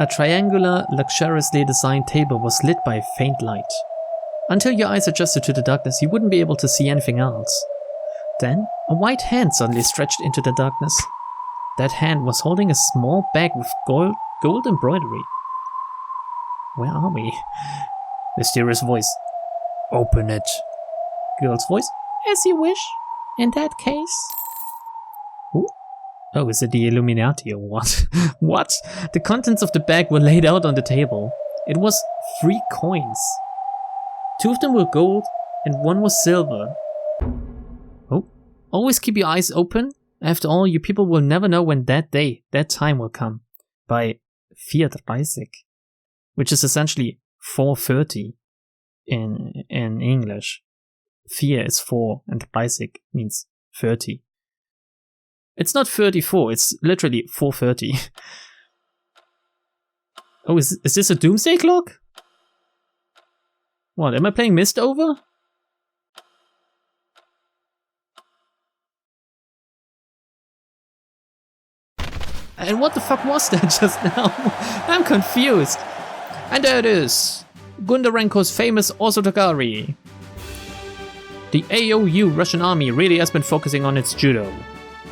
A triangular, luxuriously designed table was lit by a faint light. Until your eyes adjusted to the darkness, you wouldn't be able to see anything else. Then, a white hand suddenly stretched into the darkness. That hand was holding a small bag with gold embroidery. Where are we? Mysterious voice. Open it. Girl's voice. As you wish. In that case. Ooh. Oh, is it the Illuminati or what? What? The contents of the bag were laid out on the table. It was 3 coins. 2 of them were gold and 1 was silver. Oh, always keep your eyes open. After all, you people will never know when that day, that time will come. By 4:30, which is essentially 4:30 in English. 4 is 4 and 30 means 30. It's not 34, it's literally 4:30. Oh, is this a doomsday clock? What, am I playing Mist over? And what the fuck was that just now? I'm confused. And there it is. Gundarenko's famous Osotogari. The AOU Russian army really has been focusing on its judo.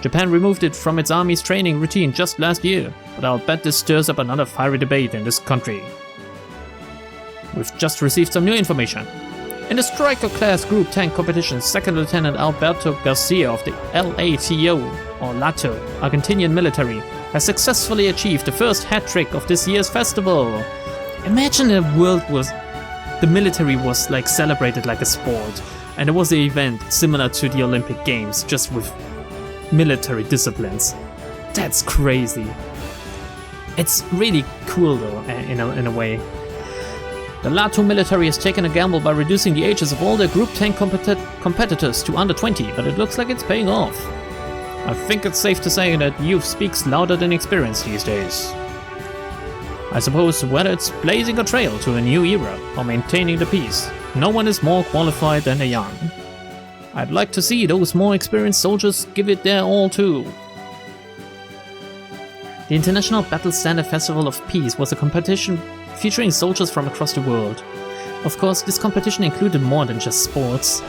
Japan removed it from its army's training routine just last year, but I'll bet this stirs up another fiery debate in this country. We've just received some new information. In the Striker class group tank competition, 2nd Lieutenant Alberto Garcia of the LATO, or LATO, Argentinian military, has successfully achieved the first hat trick of this year's festival. Imagine a world where the military was like celebrated like a sport, and it was an event similar to the Olympic Games, just with military disciplines. That's crazy. It's really cool though, in a way. The LATO military has taken a gamble by reducing the ages of all their group tank competitors to under 20, but it looks like it's paying off. I think it's safe to say that youth speaks louder than experience these days. I suppose whether it's blazing a trail to a new era or maintaining the peace, no one is more qualified than the young. I'd like to see those more experienced soldiers give it their all too. The International Battle Standard Festival of Peace was a competition featuring soldiers from across the world. Of course, this competition included more than just sports.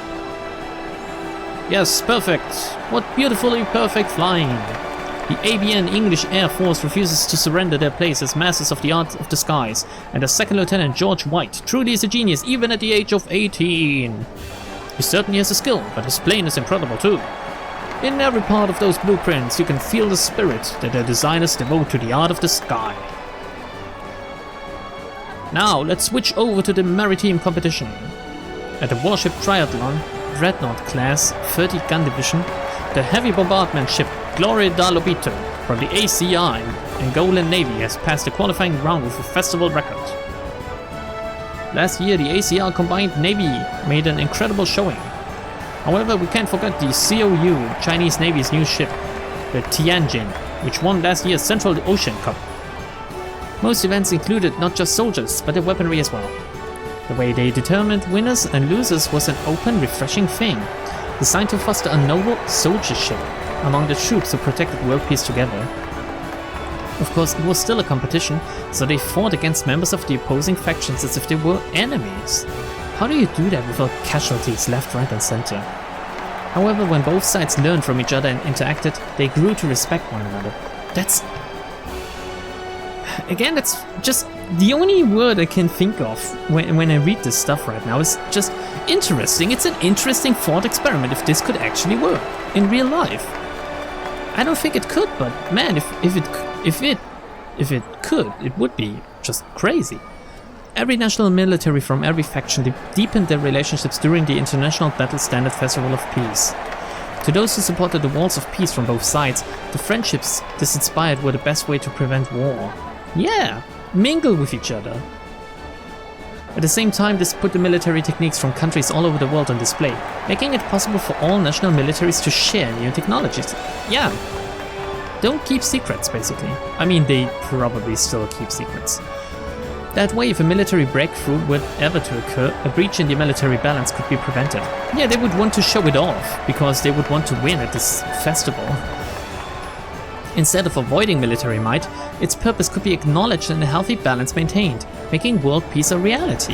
Yes, perfect! What beautifully perfect flying! The ABN English Air Force refuses to surrender their place as masters of the art of the skies, and the 2nd Lieutenant George White truly is a genius even at the age of 18. He certainly has a skill, but his plane is incredible too. In every part of those blueprints you can feel the spirit that their designers devote to the art of the sky. Now let's switch over to the maritime competition. At the warship triathlon, Dreadnought class 30 gun division, the heavy bombardment ship Gloria da Lobito from the ACI Angolan Navy has passed the qualifying round with a festival record. Last year the ACR Combined Navy made an incredible showing. However, we can't forget the COU, Chinese Navy's new ship, the Tianjin, which won last year's Central Ocean Cup. Most events included not just soldiers, but their weaponry as well. The way they determined winners and losers was an open, refreshing thing, designed to foster a noble soldiership among the troops who protected world peace together. Of course, it was still a competition, so they fought against members of the opposing factions as if they were enemies. How do you do that without casualties left, right and center? However, when both sides learned from each other and interacted, they grew to respect one another. That's just the only word I can think of when I read this stuff right now is just interesting. It's an interesting thought experiment if this could actually work in real life. I don't think it could, but man, if it could, it would be just crazy. Every national military from every faction deepened their relationships during the International Battle Standard Festival of Peace. To those who supported the walls of peace from both sides, the friendships this inspired were the best way to prevent war. Yeah, mingle with each other. At the same time, this put the military techniques from countries all over the world on display, making it possible for all national militaries to share new technologies. Yeah, don't keep secrets, basically. I mean, they probably still keep secrets. That way, if a military breakthrough were ever to occur, a breach in the military balance could be prevented. Yeah, they would want to show it off, because they would want to win at this festival. Instead of avoiding military might, its purpose could be acknowledged and a healthy balance maintained, making world peace a reality.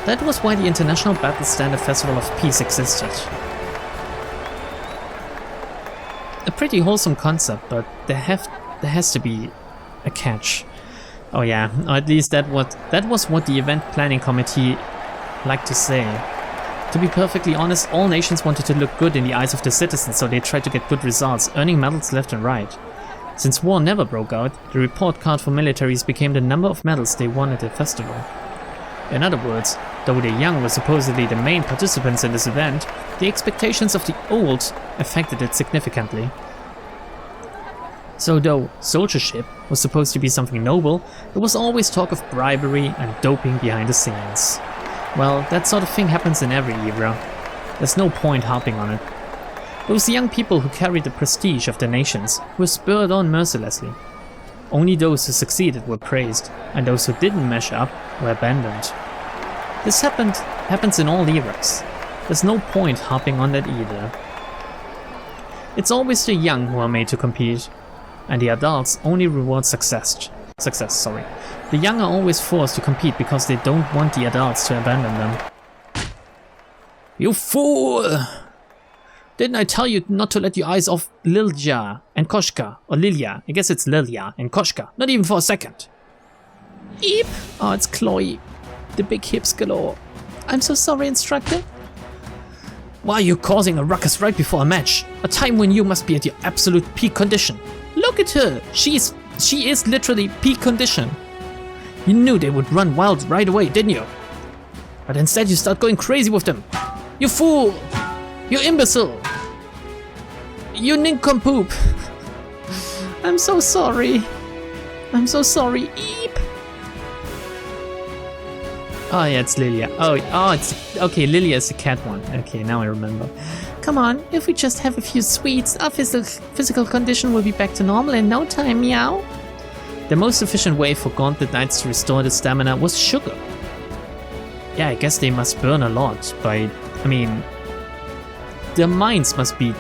That was why the International Battle Standard Festival of Peace existed. A pretty wholesome concept, but there has to be a catch. Oh yeah, or at least that was what the event planning committee liked to say. To be perfectly honest, all nations wanted to look good in the eyes of the citizens, so they tried to get good results, earning medals left and right. Since war never broke out, the report card for militaries became the number of medals they won at the festival. In other words, though the young were supposedly the main participants in this event, the expectations of the old affected it significantly. So though soldiership was supposed to be something noble, there was always talk of bribery and doping behind the scenes. Well, that sort of thing happens in every era. There's no point harping on it. Those young people who carried the prestige of their nations were spurred on mercilessly. Only those who succeeded were praised, and those who didn't measure up were abandoned. This happens in all eras. There's no point harping on that either. It's always the young who are made to compete, and the adults only reward success. The young are always forced to compete because they don't want the adults to abandon them. You fool! Didn't I tell you not to let your eyes off Lilja and Koshka, or Lilia, I guess it's Lilia and Koshka, not even for a second. Eep! Oh, it's Chloe. The big hips galore. I'm so sorry, instructor. Why are you causing a ruckus right before a match? A time when you must be at your absolute peak condition. Look at her! She is literally peak condition. You knew they would run wild right away, didn't you? But instead you start going crazy with them. You fool! You imbecile! You nincompoop! I'm so sorry. I'm so sorry. Eep! Oh yeah, it's Lilia. Oh, it's... Okay, Lilia is the cat one. Okay, now I remember. Come on, if we just have a few sweets, our physical condition will be back to normal in no time, meow. The most efficient way for Gauntlet Knights to restore the stamina was sugar. Yeah, I guess they must burn a lot, but... I mean... Their minds must be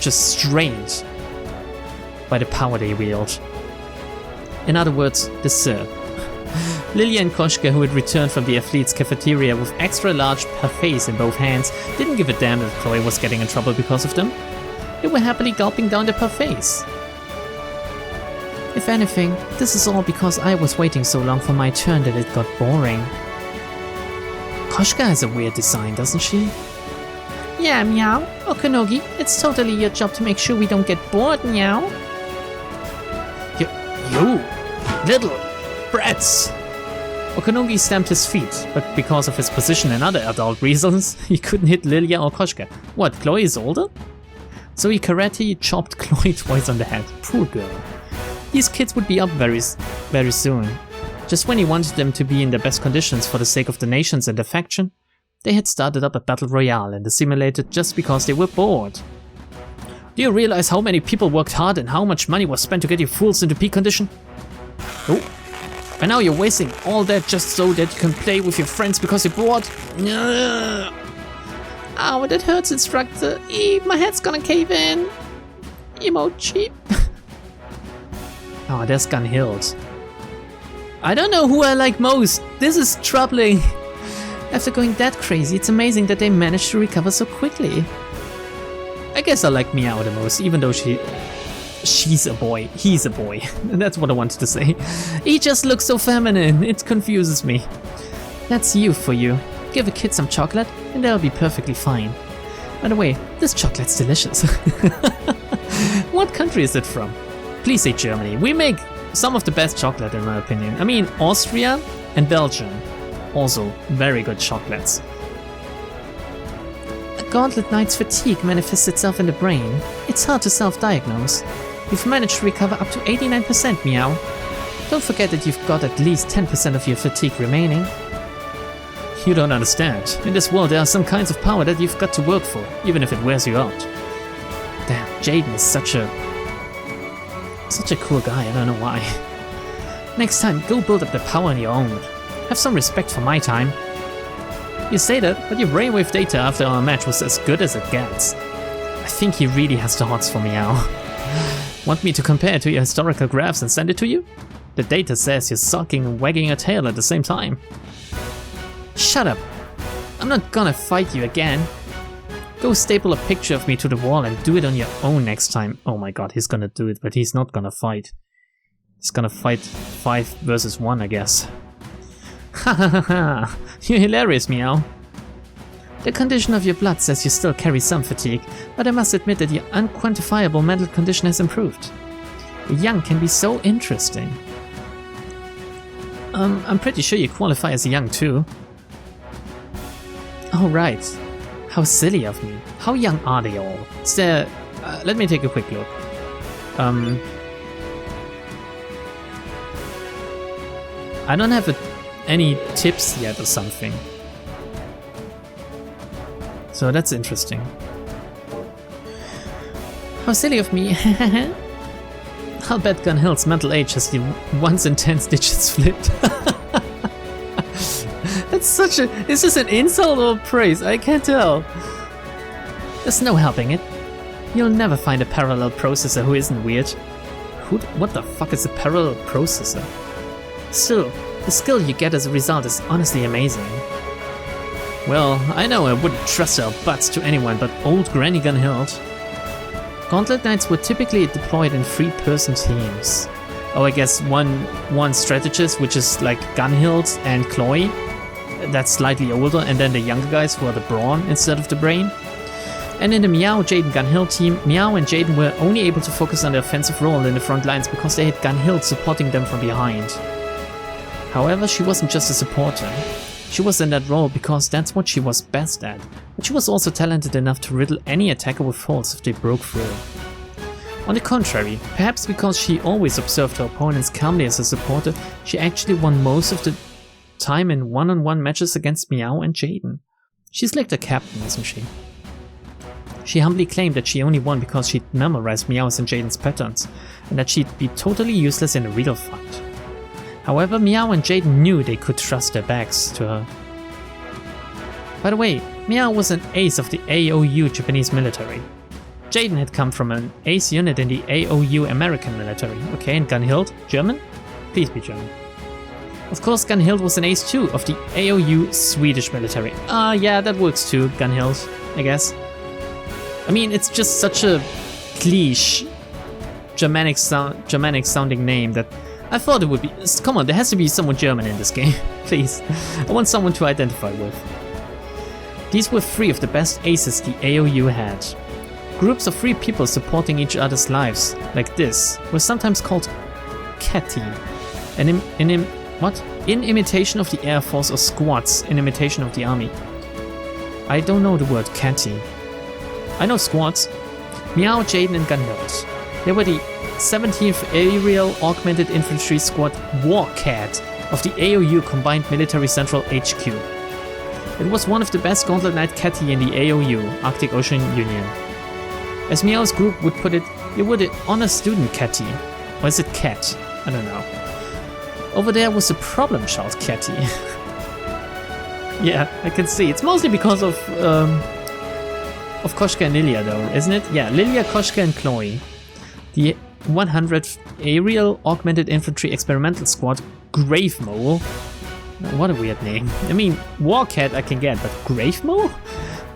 just strained by the power they wield. In other words, the serve. Lilia and Koshka, who had returned from the athlete's cafeteria with extra large parfaits in both hands, didn't give a damn that Chloe was getting in trouble because of them. They were happily gulping down the parfaits. If anything, this is all because I was waiting so long for my turn that it got boring. Koshka has a weird design, doesn't she? Yeah, meow. Okanogi, it's totally your job to make sure we don't get bored, meow. You little brats! Okanogi stamped his feet, but because of his position and other adult reasons, he couldn't hit Lilia or Koshka. What, Chloe is older? So he karate chopped Chloe twice on the head. Poor girl. These kids would be up very soon. Just when he wanted them to be in the best conditions for the sake of the nations and the faction, they had started up a battle royale in the simulator just because they were bored. Do you realize how many people worked hard and how much money was spent to get you fools into peak condition? Oh, and now you're wasting all that just so that you can play with your friends because you're bored? Ow, that hurts, instructor. My head's gonna cave in. Emoji. Oh, there's Gunhild. I don't know who I like most. This is troubling. After going that crazy, it's amazing that they managed to recover so quickly. I guess I like Meow the most, even though she's a boy. He's a boy. That's what I wanted to say. He just looks so feminine. It confuses me. That's youth for you. Give a kid some chocolate and they'll be perfectly fine. By the way, this chocolate's delicious. What country is it from? Please say Germany. We make some of the best chocolate in my opinion. I mean, Austria and Belgium. Also, very good chocolates. A Gauntlet Knight's fatigue manifests itself in the brain. It's hard to self-diagnose. You've managed to recover up to 89%, Meow. Don't forget that you've got at least 10% of your fatigue remaining. You don't understand. In this world there are some kinds of power that you've got to work for, even if it wears you out. Damn, Jaden is such a cool guy, I don't know why. Next time, go build up the power on your own. Have some respect for my time. You say that, but your brainwave data after our match was as good as it gets. I think he really has the hots for Meow. Want me to compare it to your historical graphs and send it to you? The data says you're sulking and wagging your tail at the same time. Shut up! I'm not gonna fight you again. Go staple a picture of me to the wall and do it on your own next time. Oh my god, he's gonna do it, but he's not gonna fight. He's gonna fight 5 versus 1, I guess. Ha ha ha ha! You're hilarious, Meow. The condition of your blood says you still carry some fatigue, but I must admit that your unquantifiable mental condition has improved. The young can be so interesting. I'm pretty sure you qualify as a young too. Oh right. How silly of me. How young are they all? Is there... let me take a quick look. I don't have any tips yet or something. So that's interesting. How silly of me. I'll bet Gunhild's mental age has the once in 10 digits flipped. That's such a... Is this an insult or praise? I can't tell. There's no helping it. You'll never find a parallel processor who isn't weird. What the fuck is a parallel processor? Still, the skill you get as a result is honestly amazing. Well, I know I wouldn't trust our butts to anyone but old Granny Gunhild. Gauntlet Knights were typically deployed in 3-person teams. Oh, I guess one strategist, which is like Gunhild and Chloe. That's slightly older, and then the younger guys who are the brawn instead of the brain. And in the Meow, Jaden, Gunhild team, Meow and Jaden were only able to focus on the offensive role in the front lines because they had Gunhild supporting them from behind. However, she wasn't just a supporter. She was in that role because that's what she was best at, but she was also talented enough to riddle any attacker with faults if they broke through. On the contrary, perhaps because she always observed her opponents calmly as a supporter, she actually won most of the time in one-on-one matches against Meow and Jaden. She's like the captain, isn't she? She humbly claimed that she only won because she'd memorized Meow's and Jaden's patterns, and that she'd be totally useless in a real fight. However, Meow and Jaden knew they could trust their backs to her. By the way, Meow was an ace of the AOU Japanese military. Jaden had come from an ace unit in the AOU American military. Okay, and Gunhild? German? Please be German. Of course, Gunhild was an ace too of the AOU Swedish military. Yeah, that works too, Gunhild, I guess. I mean, it's just such a cliche Germanic sounding name that I thought it would be. Come on, there has to be someone German in this game, please. I want someone to identify with. These were 3 of the best aces the AOU had. Groups of 3 people supporting each other's lives, like this, were sometimes called catty. In imitation of the Air Force, or squads in imitation of the army. I don't know the word catty. I know squads. Meow, Jaden and Gunhild. They were the 17th Aerial Augmented Infantry Squad Warcat of the AOU Combined Military Central HQ. It was one of the best Gauntlet Knight catty in the AOU, Arctic Ocean Union. As Meow's group would put it, you were the honor student catty. Or is it cat? I don't know. Over there was a problem child catty. Yeah, I can see. It's mostly because of Koshka and Lilia though, isn't it? Yeah, Lilia, Koshka and Chloe. The 100th Aerial Augmented Infantry Experimental Squad, Grave Mole. What a weird name. I mean, Warcat I can get, but Grave Mole?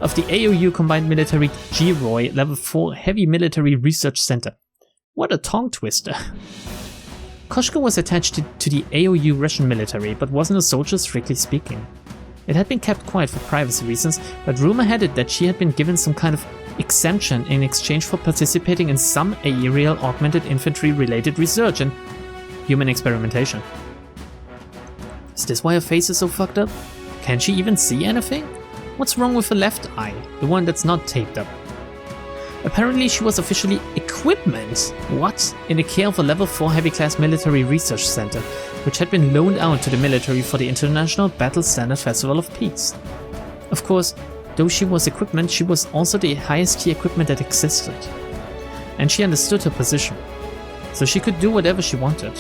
Of the AOU Combined Military G-Roy Level 4 Heavy Military Research Center. What a tongue twister. Koshka was attached to the AOU Russian military, but wasn't a soldier strictly speaking. It had been kept quiet for privacy reasons, but rumor had it that she had been given some kind of exemption in exchange for participating in some aerial augmented infantry related research and human experimentation. Is this why her face is so fucked up? Can she even see anything? What's wrong with her left eye, the one that's not taped up? Apparently she was officially equipment, what? In the care of a level 4 heavy class military research center, which had been loaned out to the military for the International Battle Standard Festival of Peace. Of course, though she was equipment, she was also the highest tier equipment that existed. And she understood her position, so she could do whatever she wanted.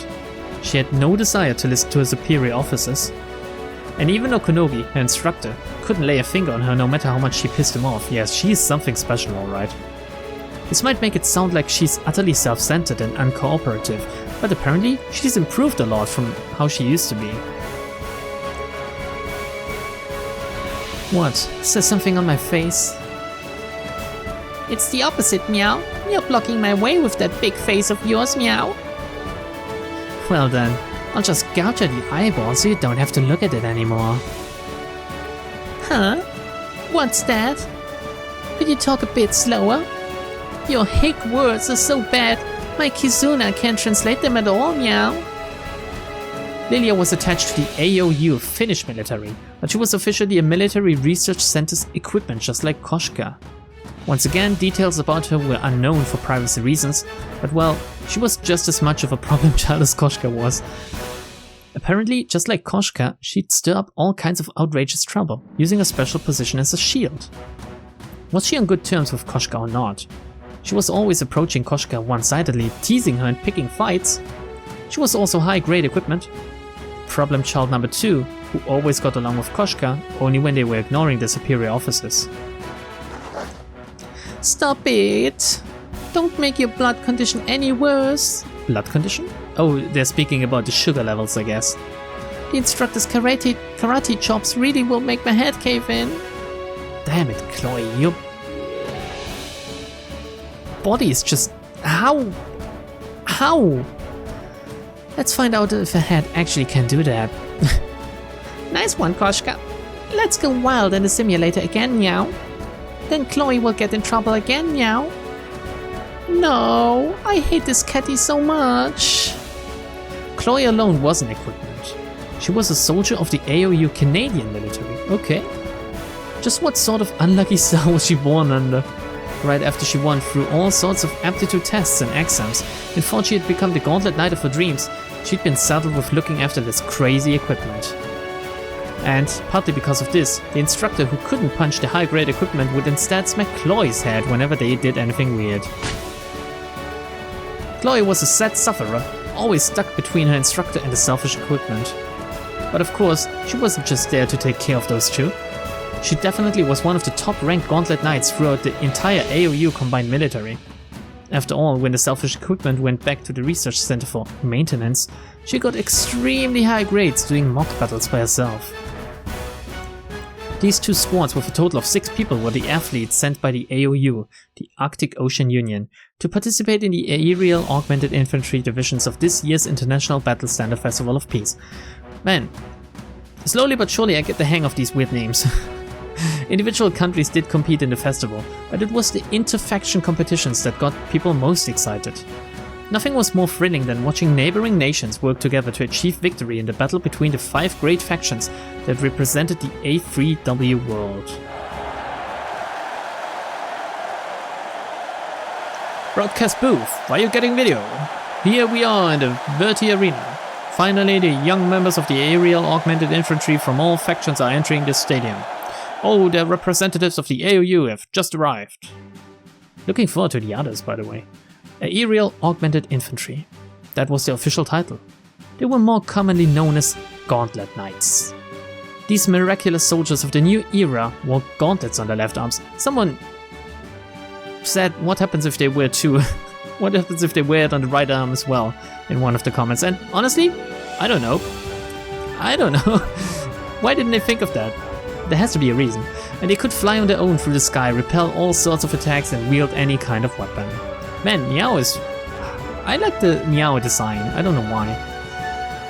She had no desire to listen to her superior officers. And even Okunogi, her instructor, couldn't lay a finger on her no matter how much she pissed him off. Yes, she's something special, alright. This might make it sound like she's utterly self-centered and uncooperative, but apparently she's improved a lot from how she used to be. What? Is there something on my face? It's the opposite, Meow. You're blocking my way with that big face of yours, Meow. Well then, I'll just gouge at the eyeball so you don't have to look at it anymore. Huh? What's that? Could you talk a bit slower? Your hick words are so bad, my Kizuna can't translate them at all, Meow. Lilia was attached to the AOU Finnish military, but she was officially a military research center's equipment just like Koshka. Once again, details about her were unknown for privacy reasons, but well, she was just as much of a problem child as Koshka was. Apparently, just like Koshka, she'd stir up all kinds of outrageous trouble, using a special position as a shield. Was she on good terms with Koshka or not? She was always approaching Koshka one-sidedly, teasing her and picking fights. She was also high-grade equipment. Problem child number 2, who always got along with Koshka, only when they were ignoring their superior officers. Stop it! Don't make your blood condition any worse. Blood condition? Oh, they're speaking about the sugar levels, I guess. The instructor's karate chops really will make my head cave in. Damn it, Chloe, your body is just... How? Let's find out if a head actually can do that. Nice one, Koshka. Let's go wild in the simulator again, Meow. Then Chloe will get in trouble again, Meow. No, I hate this catty so much. Chloe alone wasn't equipment. She was a soldier of the AOU Canadian military. Okay. Just what sort of unlucky star was she born under? Right after she won through all sorts of aptitude tests and exams and thought she had become the Gauntlet Knight of her dreams, she'd been saddled with looking after this crazy equipment. And, partly because of this, the instructor who couldn't punch the high-grade equipment would instead smack Chloe's head whenever they did anything weird. Chloe was a sad sufferer, always stuck between her instructor and the selfish equipment. But of course, she wasn't just there to take care of those two. She definitely was one of the top-ranked Gauntlet Knights throughout the entire AOU combined military. After all, when the selfish equipment went back to the research center for maintenance, she got extremely high grades doing mock battles by herself. These two squads with a total of 6 people were the athletes sent by the AOU, the Arctic Ocean Union, to participate in the Aerial Augmented Infantry divisions of this year's International Battle Standard Festival of Peace. Man, slowly but surely I get the hang of these weird names. Individual countries did compete in the festival, but it was the inter-faction competitions that got people most excited. Nothing was more thrilling than watching neighboring nations work together to achieve victory in the battle between the 5 great factions that represented the A3W world. Broadcast booth, why are you getting video? Here we are in the Verti Arena. Finally, the young members of the Aerial Augmented Infantry from all factions are entering this stadium. Oh, the representatives of the AOU have just arrived. Looking forward to the others, by the way. Aerial Augmented Infantry. That was the official title. They were more commonly known as Gauntlet Knights. These miraculous soldiers of the new era wore gauntlets on their left arms. Someone said, what happens if they wear 2? What happens if they wear it on the right arm as well? In one of the comments. And honestly, I don't know. Why didn't they think of that? There has to be a reason. And they could fly on their own through the sky, repel all sorts of attacks and wield any kind of weapon. Man, Meow is... I like the Meow design, I don't know why.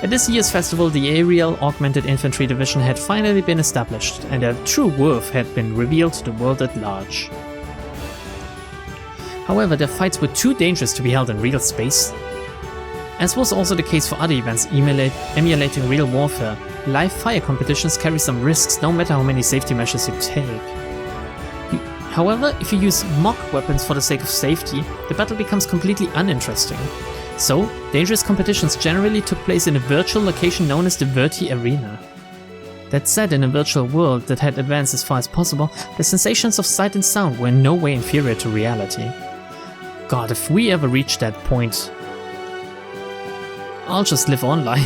At this year's festival, the Aerial Augmented Infantry Division had finally been established, and their true worth had been revealed to the world at large. However, their fights were too dangerous to be held in real space. As was also the case for other events emulating real warfare, live fire competitions carry some risks no matter how many safety measures you take. However, if you use mock weapons for the sake of safety, the battle becomes completely uninteresting. So, dangerous competitions generally took place in a virtual location known as the Verti Arena. That said, in a virtual world that had advanced as far as possible, the sensations of sight and sound were in no way inferior to reality. God, if we ever reach that point, I'll just live online.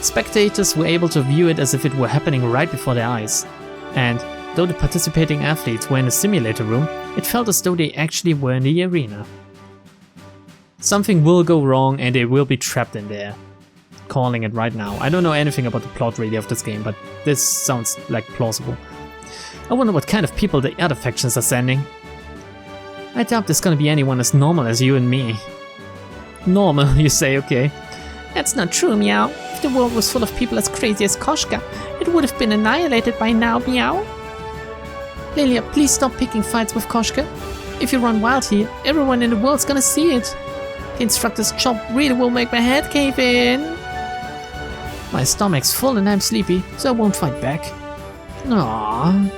Spectators were able to view it as if it were happening right before their eyes. And though the participating athletes were in a simulator room, it felt as though they actually were in the arena. Something will go wrong and they will be trapped in there. Calling it right now. I don't know anything about the plot really of this game, but this sounds like plausible. I wonder what kind of people the other factions are sending. I doubt there's gonna be anyone as normal as you and me. Normal, you say, okay. That's not true, Meow. If the world was full of people as crazy as Koshka, it would have been annihilated by now, Meow. Lilia, please stop picking fights with Koshka. If you run wild here, everyone in the world's gonna see it. The instructor's chop really will make my head cave in. My stomach's full and I'm sleepy, so I won't fight back. Aww.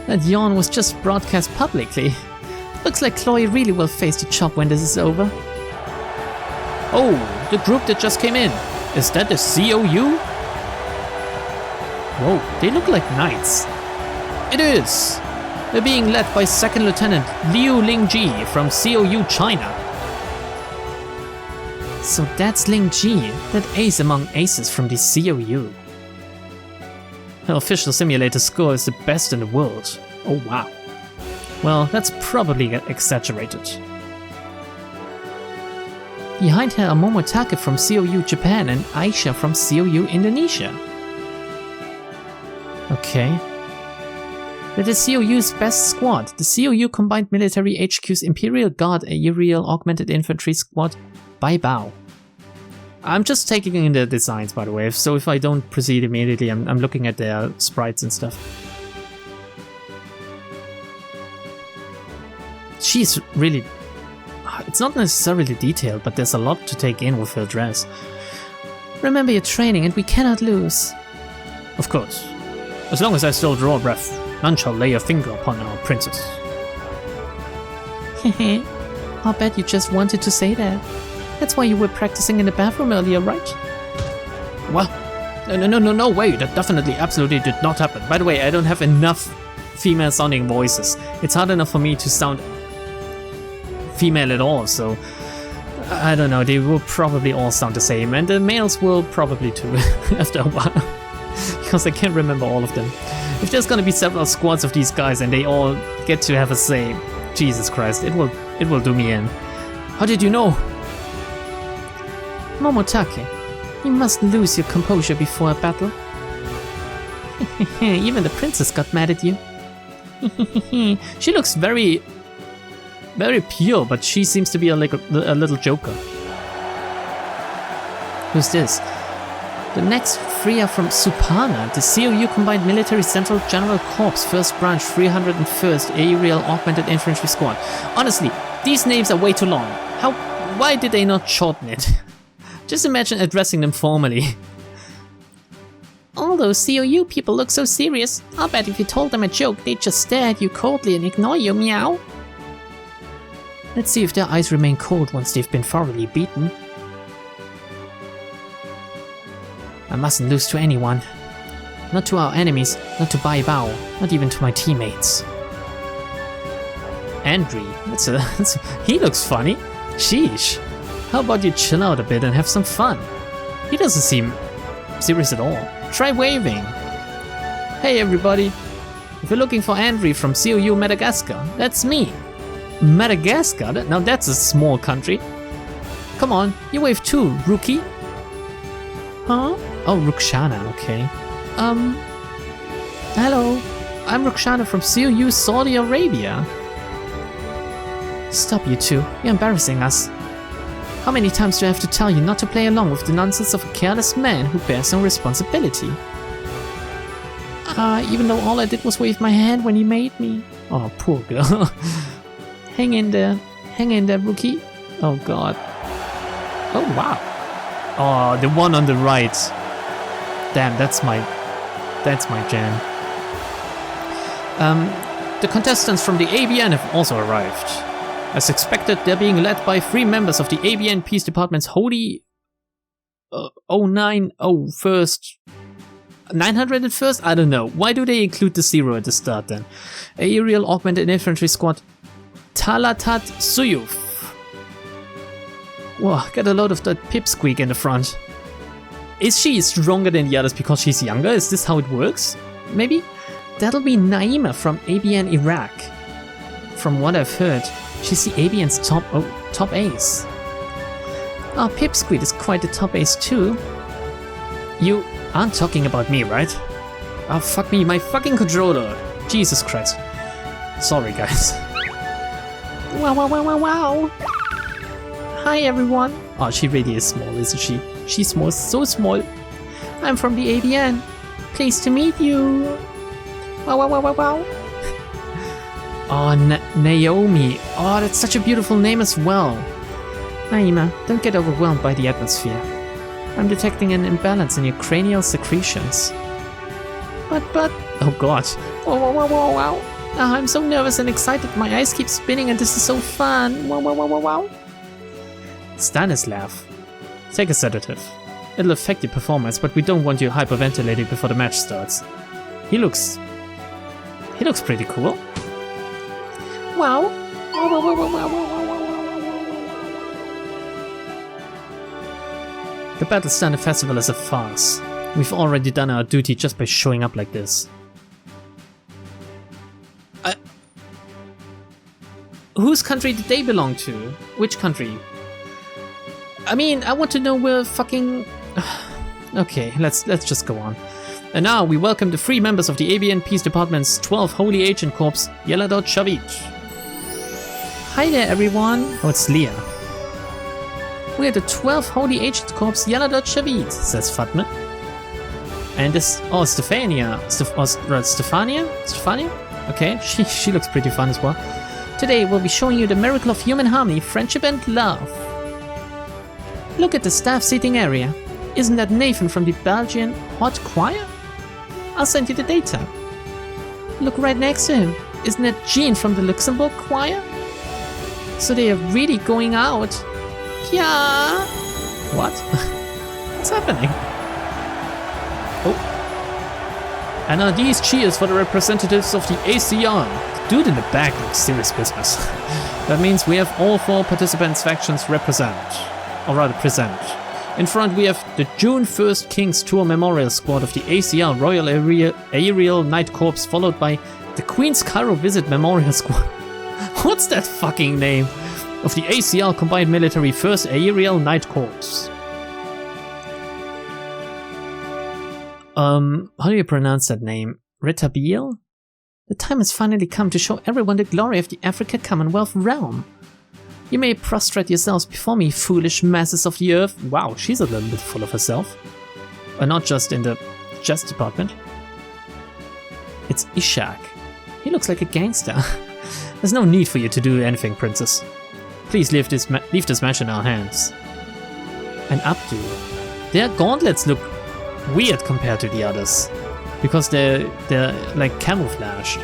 That yawn was just broadcast publicly. Looks like Chloe really will face the chop when this is over. Oh, the group that just came in. Is that the COU? Whoa, they look like knights. It is. They're being led by 2nd Lieutenant Liu Lingji from COU China. So that's Lingji, that ace among aces from the COU. Her official simulator score is the best in the world. Oh wow. Well, that's probably exaggerated. Behind her are Momotake from COU Japan and Aisha from COU Indonesia. Okay. They're the COU's best squad, the COU Combined Military HQ's Imperial Guard Aerial Augmented Infantry Squad by Bao. I'm just taking in the designs, by the way, so if I don't proceed immediately, I'm looking at their sprites and stuff. She's really... It's not necessarily detailed, but there's a lot to take in with her dress. Remember your training and we cannot lose. Of course. As long as I still draw breath, none shall lay a finger upon our princess. Hehe. I'll bet you just wanted to say that. That's why you were practicing in the bathroom earlier, right? What? No way, that definitely, absolutely did not happen. By the way, I don't have enough female sounding voices. It's hard enough for me to sound female at all, so I don't know, they will probably all sound the same, and the males will probably too, after a while, because I can't remember all of them. If there's gonna be several squads of these guys and they all get to have a say, Jesus Christ, it will do me in. How did you know? Momotake, you must lose your composure before a battle. Even the princess got mad at you. She looks very pure, but she seems to be a little joker. Who's this? The next three are from Supana, the COU Combined Military Central General Corps 1st Branch 301st Aerial Augmented Infantry Squad. Honestly, these names are way too long. Why did they not shorten it? Just imagine addressing them formally. All those COU people look so serious. I'll bet if you told them a joke, they'd just stare at you coldly and ignore you, Meow. Let's see if their eyes remain cold once they've been thoroughly beaten. I mustn't lose to anyone. Not to our enemies, not to Bai Bao, not even to my teammates. Andre, he looks funny. Sheesh. How about you chill out a bit and have some fun? He doesn't seem serious at all. Try waving. Hey everybody. If you're looking for Andre from COU Madagascar, that's me. Madagascar? Now that's a small country. Come on, you wave too, rookie. Huh? Oh, Rukshana, okay. Hello. I'm Rukshana from COU Saudi Arabia. Stop, you two. You're embarrassing us. How many times do I have to tell you not to play along with the nonsense of a careless man who bears no responsibility? Even though all I did was wave my hand when he made me. Oh, poor girl. Hang in there, rookie. Oh god. Oh wow. Oh, the one on the right. Damn, that's my jam. The contestants from the ABN have also arrived. As expected, they're being led by 3 members of the ABN Peace Department's Holy 090 901st? I don't know. Why do they include the 0 at the start then? Aerial Augmented Infantry Squad Talatat Suyuf. Whoa, get a load of that pipsqueak in the front. Is she stronger than the others because she's younger? Is this how it works? Maybe? That'll be Naima from ABN Iraq. From what I've heard, she's the ABN's top ace. Our Pipsqueak is quite the top ace too. You aren't talking about me, right? Oh, fuck me, my fucking controller. Jesus Christ. Sorry, guys. Wow, wow, wow, wow, wow. Hi, everyone. Oh, she really is small, isn't she? She's small, so small. I'm from the ABN. Pleased to meet you. Wow, wow, wow, wow, wow. Oh, Naomi. Oh, that's such a beautiful name as well. Naima, don't get overwhelmed by the atmosphere. I'm detecting an imbalance in your cranial secretions. But, oh god. Wow, wow, wow, wow, wow. Oh, I'm so nervous and excited. My eyes keep spinning and this is so fun. Wow, wow, wow, wow, wow. Stanislav, take a sedative. It'll affect your performance, but we don't want you hyperventilating before the match starts. He looks pretty cool. Wow. Wow, wow, wow, wow, wow, wow, wow. The Battle Standard Festival is a farce. We've already done our duty just by showing up like this. Whose country did they belong to? Which country? I mean, I want to know where fucking... Okay, let's just go on. And now we welcome the 3 members of the ABN Peace Department's 12 Holy Agent Corps, LambdadeltaYT. Hi there, everyone. Oh, it's Leah. We are the 12 Holy Agent Corps, LambdadeltaYT, says Fatma. And this... Oh, Stefania. Stefania? Okay, she looks pretty fun as well. Today we'll be showing you the miracle of human harmony, friendship and love. Look at the staff seating area. Isn't that Nathan from the Belgian Hot Choir? I'll send you the data. Look right next to him. Isn't that Jean from the Luxembourg Choir? So they are really going out. Yeah. What? What's happening? Oh. And are these cheers for the representatives of the ACR? The dude in the back looks serious business. That means we have all 4 participants' factions present. In front we have the June 1st King's Tour Memorial Squad of the ACR Royal Aerial Night Corps, followed by the Queen's Cairo Visit Memorial Squad. What's that fucking name? Of the ACR Combined Military 1st Aerial Night Corps. How do you pronounce that name? Replacable? The time has finally come to show everyone the glory of the Africa Commonwealth realm. You may prostrate yourselves before me, foolish masses of the earth. Wow, she's a little bit full of herself. Not just in the Just Department. It's Ishak. He looks like a gangster. There's no need for you to do anything, princess. Please leave this match in our hands. And Abdul. Their gauntlets look weird compared to the others. Because they're like camouflaged.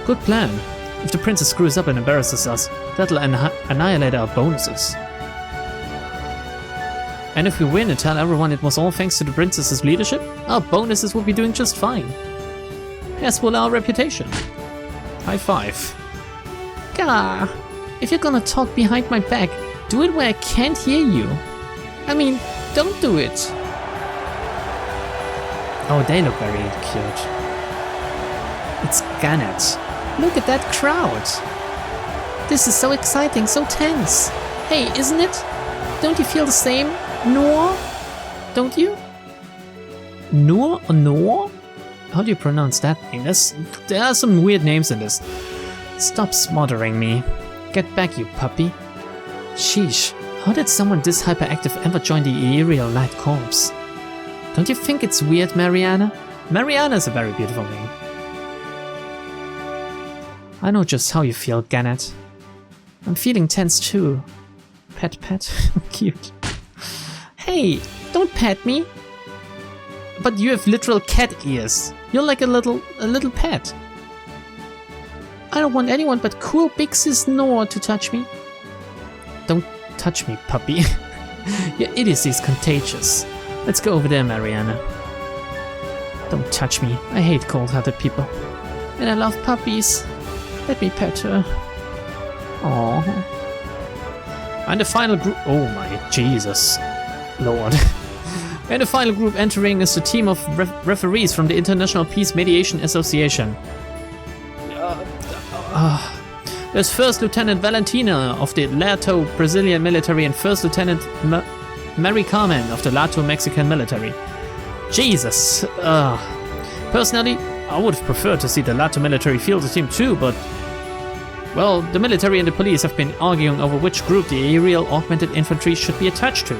Good plan. If the princess screws up and embarrasses us, that'll annihilate our bonuses. And if we win and tell everyone it was all thanks to the princess's leadership, our bonuses will be doing just fine. As will our reputation. High five. Gah! If you're gonna talk behind my back, do it where I can't hear you. I mean, don't do it. Oh, they look very cute. It's Gannett. Look at that crowd. This is so exciting, so tense. Hey, isn't it? Don't you feel the same, Noor? Don't you? Noor or Noor? How do you pronounce that name? There are some weird names in this. Stop smothering me. Get back, you puppy. Sheesh, how did someone this hyperactive ever join the Aerial Night Corps? Don't you think it's weird, Mariana? Mariana is a very beautiful name. I know just how you feel, Gannett. I'm feeling tense too. Pet. Cute. Hey, don't pet me. But you have literal cat ears. You're like a little pet. I don't want anyone but cool big sis Noor to touch me. Don't touch me, puppy. Your idiocy is contagious. Let's go over there, Mariana. Don't touch me. I hate cold-hearted people. And I love puppies. Let me pet her. Aww. And the final group... Oh my Jesus. Lord. And the final group entering is the team of referees from the International Peace Mediation Association. There's First Lieutenant Valentina of the Lato Brazilian military and First Lieutenant Mary Carmen of the Lato Mexican military. Jesus. Personally, I would have preferred to see the Lato military field the team too, but... well, the military and the police have been arguing over which group the aerial augmented infantry should be attached to.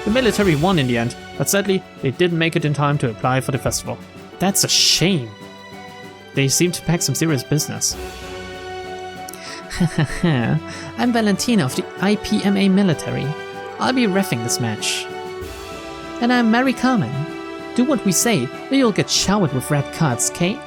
The military won in the end, but sadly, they didn't make it in time to apply for the festival. That's a shame. They seem to pack some serious business. I'm Valentina of the IPMA military. I'll be reffing this match. And I'm Mary Carmen. Do what we say, or you'll get showered with red cards, Kay?